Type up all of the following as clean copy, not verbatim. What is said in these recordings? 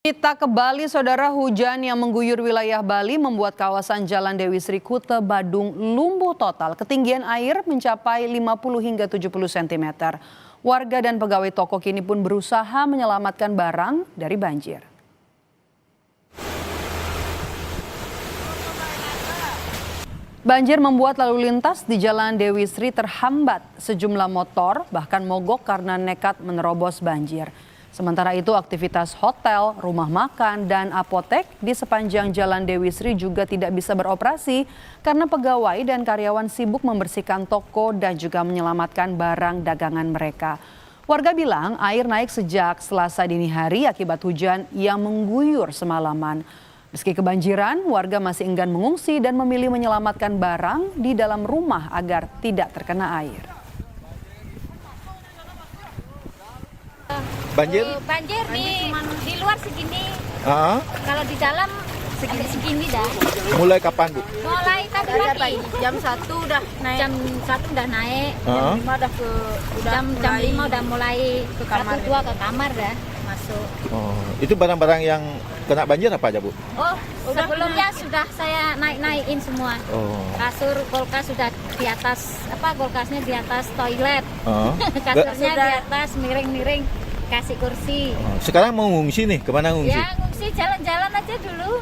Kita ke Bali, saudara. Hujan yang mengguyur wilayah Bali membuat kawasan Jalan Dewi Sri Kuta, Badung lumpuh total. Ketinggian air mencapai 50 hingga 70 cm. Warga dan pegawai toko kini pun berusaha menyelamatkan barang dari banjir. Banjir membuat lalu lintas di Jalan Dewi Sri terhambat. Sejumlah motor bahkan mogok karena nekat menerobos banjir. Sementara itu aktivitas hotel, rumah makan, dan apotek di sepanjang Jalan Dewi Sri juga tidak bisa beroperasi karena pegawai dan karyawan sibuk membersihkan toko dan juga menyelamatkan barang dagangan mereka. Warga bilang air naik sejak Selasa dini hari akibat hujan yang mengguyur semalaman. Meski kebanjiran, warga masih enggan mengungsi dan memilih menyelamatkan barang di dalam rumah agar tidak terkena air. Banjir di luar segini. Kalau di dalam segini dah. Mulai kapan, Bu? Mulai tadi pagi. Jam 1 udah naik. Jam 1 udah naik. Jam 5 udah Jam 5 udah mulai ke kamar. 1-2 ke kamar dah masuk. Oh, itu barang-barang yang kena banjir apa aja, Bu? Oh, sebelumnya sudah saya naik-naikin semua. Oh. Kasur, kulkas sudah di atas, kulkasnya di atas toilet. Kasurnya di atas, miring-miring, kasih kursi. Sekarang mau ngungsi nih, kemana ngungsi? Ya ngungsi jalan-jalan aja dulu.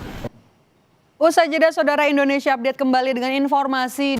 Usai jeda, saudara, Indonesia Update kembali dengan informasi.